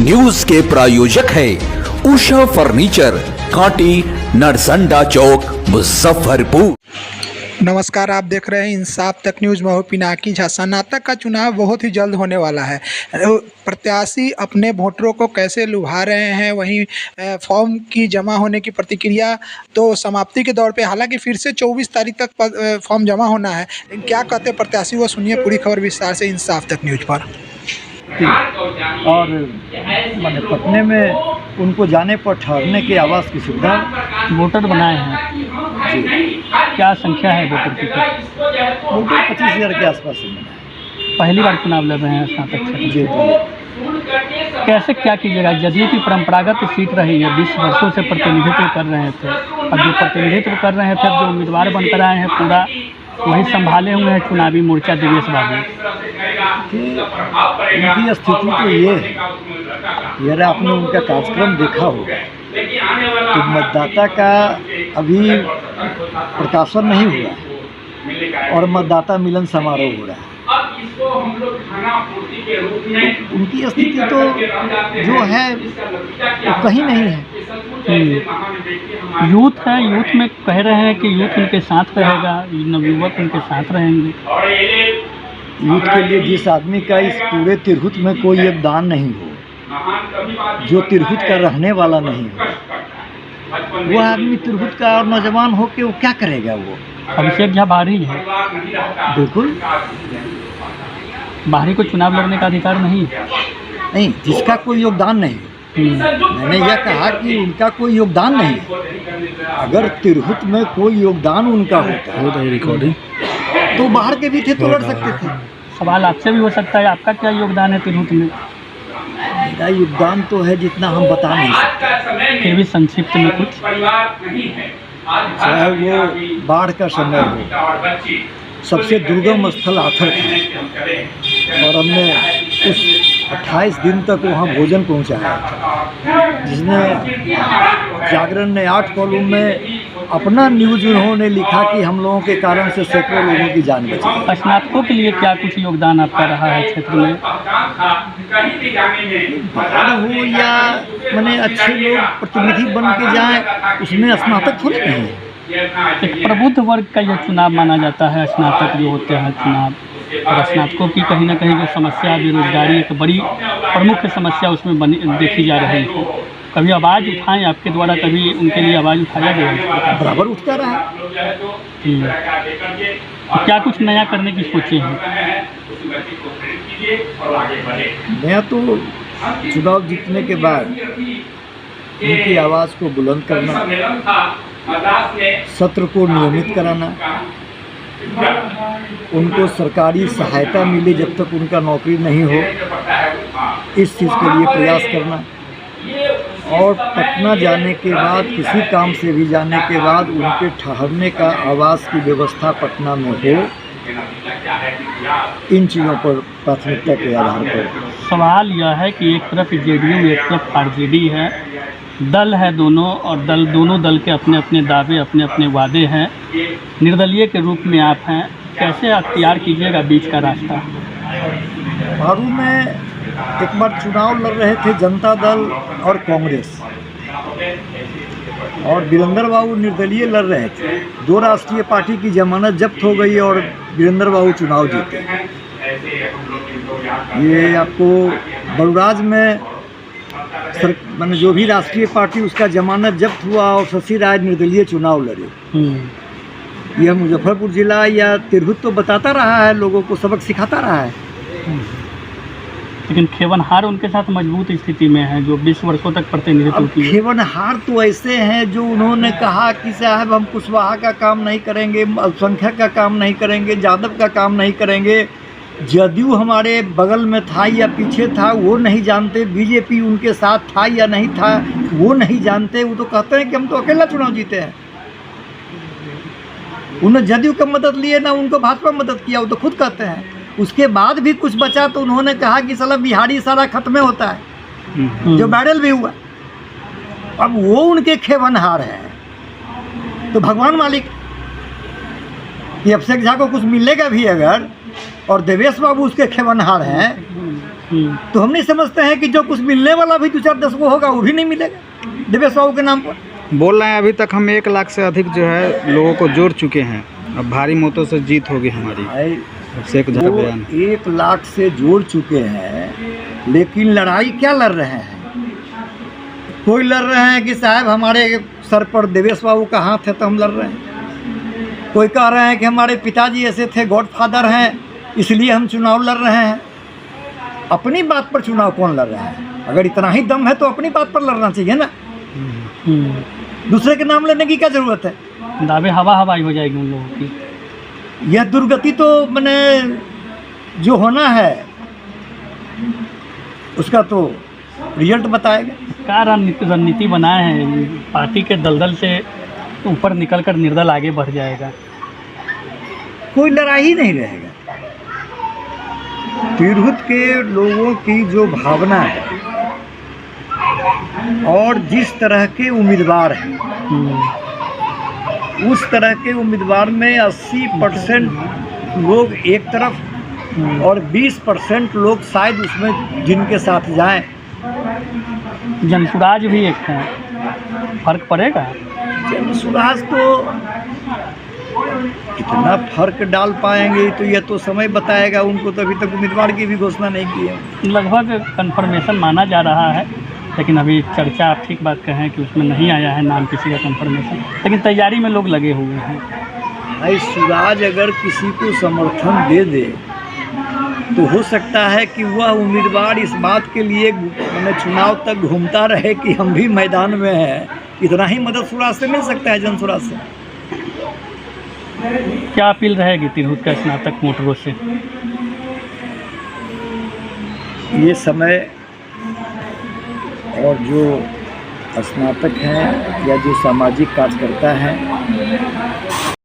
News के प्रायोजक है उषा फर्नीचर, कांटी, नरसंडा चौक, मुजफ्फरपुर। नमस्कार, आप देख रहे हैं इंसाफ तक न्यूज़। मैं हूं पिनाकी झा। स्नातक का चुनाव बहुत ही जल्द होने वाला है। प्रत्याशी अपने वोटरों को कैसे लुभा रहे हैं, वहीं फॉर्म की जमा होने की प्रतिक्रिया तो समाप्ति के दौर पे, हालांकि फिर से 24 तारीख तक फॉर्म जमा होना है। क्या कहते हैं प्रत्याशी, वो सुनिए पूरी खबर विस्तार से इंसाफ तक न्यूज़ पर। और मैंने पटने में उनको जाने पर ठहरने के आवास की सुविधा वोटर बनाए हैं जी। क्या संख्या है वोटर की? वोटर 25,000 के आसपास ही मिला है। पहली बार चुनाव लड़ रहे हैं स्नातक क्षेत्र जी से। जी। कैसे क्या कीजिएगा? जदयू की परंपरागत सीट रही है, 20 वर्षों से प्रतिनिधित्व कर रहे थे, और जो प्रतिनिधित्व कर रहे थे, जो उम्मीदवार बनकर आए हैं, पूरा वही संभाले हुए हैं चुनावी मोर्चा दिवेश बाबू। उनकी स्थिति तो ये है, यदि आपने उनका कार्यक्रम देखा होगा तो मतदाता का अभी प्रकाशन नहीं हुआ है और मतदाता मिलन समारोह हो रहा है। तो उनकी स्थिति तो जो है वो कहीं नहीं है। यूथ है, यूथ में कह रहे हैं कि यूथ उनके साथ रहेगा, नवयुवक उनके साथ रहेंगे। यूथ के लिए जिस आदमी का इस पूरे तिरहुत में कोई योगदान नहीं हो, जो तिरहुत का रहने वाला नहीं हो, वो आदमी तिरहुत का और नौजवान हो के वो क्या करेगा? वो अभिषेक झा बाहरी है, बिल्कुल बाहरी को चुनाव लड़ने का अधिकार नहीं है। नहीं, जिसका कोई योगदान नहीं। मैंने यह कहा कि उनका कोई योगदान नहीं है। अगर तिरहुत में कोई योगदान उनका होता रिकॉर्डिंग तो बाहर के भी थे तो लड़ सकते थे। सवाल आपसे भी हो सकता है, आपका क्या योगदान है तिरहुत में? मेरा योगदान तो है जितना हम बता नहीं सकते, फिर भी संक्षिप्त में कुछ। चाहे वो बाढ़ का समय हो, सबसे दुर्गम स्थल आथर था और हमने उस 28 दिन तक वहाँ भोजन पहुँचाया, जिसने जागरण ने 8 कॉलम में अपना न्यूज उन्होंने लिखा कि हम लोगों के कारण से सैकड़ों लोगों की जान बची। स्नातकों के लिए क्या कुछ योगदान आपका रहा है क्षेत्र में? बाढ़ हो या मैंने अच्छे लोग प्रतिनिधि बन के जाएं, उसमें स्नातक थोड़े नहीं है। एक प्रबुद्ध वर्ग का यह चुनाव माना जाता है, स्नातक जो होते हैं चुनाव, और स्नातकों की कहीं ना कहीं जो समस्या, बेरोजगारी एक बड़ी प्रमुख समस्या उसमें बनी देखी जा रही है। कभी आवाज़ उठाएं आपके द्वारा, कभी उनके लिए आवाज़ उठाया गया? बराबर उठता रहा। तो क्या कुछ नया करने की सोचे हैं? मैं तो चुनाव जीतने के बाद उनकी आवाज़ को बुलंद करना, सत्र को नियमित कराना, उनको सरकारी सहायता मिले जब तक उनका नौकरी नहीं हो, इस चीज़ के लिए प्रयास करना, और पटना जाने के बाद, किसी काम से भी जाने के बाद, उनके ठहरने का आवास की व्यवस्था पटना में हो। इन चीज़ों पर प्राथमिकता के आधार पर सवाल यह है कि एक तरफ जेडीयू, एक तरफ आरजेडी है, दल है दोनों, और दोनों दल के अपने अपने दावे, अपने अपने वादे हैं। निर्दलीय के रूप में आप हैं, कैसे अख्तियार कीजिएगा बीच का रास्ता? भारू में एक बार चुनाव लड़ रहे थे जनता दल और कांग्रेस, और वीरेंद्र बाबू निर्दलीय लड़ रहे थे। 2 राष्ट्रीय पार्टी की जमानत जब्त हो गई और वीरेंद्र बाबू चुनाव जीते। ये आपको बलराज में मैंने जो भी राष्ट्रीय पार्टी उसका जमानत जब्त हुआ और शशि राय निर्दलीय चुनाव लड़े। यह मुजफ्फरपुर जिला या तिरहुत तो बताता रहा है, लोगों को सबक सिखाता रहा है। लेकिन खेवनहार उनके साथ मजबूत स्थिति में है, जो 20 वर्षों तक प्रतिनिधित्व किए। खेवनहार तो ऐसे हैं जो उन्होंने कहा कि साहब हम कुशवाहा का काम नहीं करेंगे, अल्पसंख्यक का काम नहीं करेंगे, यादव का काम नहीं करेंगे। जदयू हमारे बगल में था या पीछे था वो नहीं जानते, बीजेपी उनके साथ था या नहीं था वो नहीं जानते। वो तो कहते हैं कि हम तो अकेला चुनाव जीते हैं। उन्होंने जदयू का मदद लिए ना उनको भाजपा मदद किया, वो तो खुद कहते हैं। उसके बाद भी कुछ बचा तो उन्होंने कहा कि साला बिहारी सारा खत्म होता है, जो बैरल भी हुआ। अब वो उनके खेवनहार है, तो भगवान मालिक कि अभिषेक झा को कुछ मिलेगा भी अगर और देवेश बाबू उसके खेवनहार हैं, तो हम नहीं समझते हैं कि जो कुछ मिलने वाला भी 2-4-10 को होगा वो भी नहीं मिलेगा देवेश बाबू के नाम पर। बोल रहे हैं अभी तक हम 1 लाख से अधिक जो है लोगों को जोड़ चुके हैं, अब भारी मतों से जीत होगी हमारी। से एक वो बयान 1 लाख से जोड़ चुके हैं, लेकिन लड़ाई क्या लड़ रहे हैं? कोई लड़ रहे हैं कि साहब हमारे सर पर देवेश बाबू का हाथ है तो हम लड़ रहे हैं। कोई कह रहे हैं कि हमारे पिताजी ऐसे थे, गॉडफादर हैं, इसलिए हम चुनाव लड़ रहे हैं। अपनी बात पर चुनाव कौन लड़ रहा है? अगर इतना ही दम है तो अपनी बात पर लड़ना चाहिए ना, दूसरे के नाम लेने की क्या ज़रूरत है? दावे हवाई हो जाएगी उन लोगों की। यह दुर्गति तो मैंने जो होना है उसका तो रिजल्ट बताएगा। क्या रणनीति बनाए हैं, पार्टी के दलदल से ऊपर निकलकर निर्दल आगे बढ़ जाएगा। कोई लड़ाई ही नहीं रहेगा। तिरहुत के लोगों की जो भावना है और जिस तरह के उम्मीदवार हैं, उस तरह के उम्मीदवार में 80% लोग एक तरफ और 20% लोग शायद उसमें जिनके साथ जाएं। जनसुराज भी एक है, फर्क पड़ेगा। जनसुराज तो कितना फर्क डाल पाएंगे तो यह तो समय बताएगा। उनको तो अभी तक उम्मीदवार की भी घोषणा नहीं की है। लगभग कंफर्मेशन माना जा रहा है, लेकिन अभी चर्चा आप ठीक बात कहें कि उसमें नहीं आया है नाम किसी का कंफर्मेशन, लेकिन तैयारी में लोग लगे हुए हैं। भाई सुराज अगर किसी को समर्थन दे दे तो हो सकता है कि वह उम्मीदवार इस बात के लिए मैंने चुनाव तक घूमता रहे कि हम भी मैदान में हैं। इतना ही मदद सुराज से मिल सकता है, जनसुराज से। क्या अपील रहेगी तिरहुत का स्नातक वोटरों से? ये समय और जो स्नातक हैं या जो सामाजिक कार्यकर्ता हैं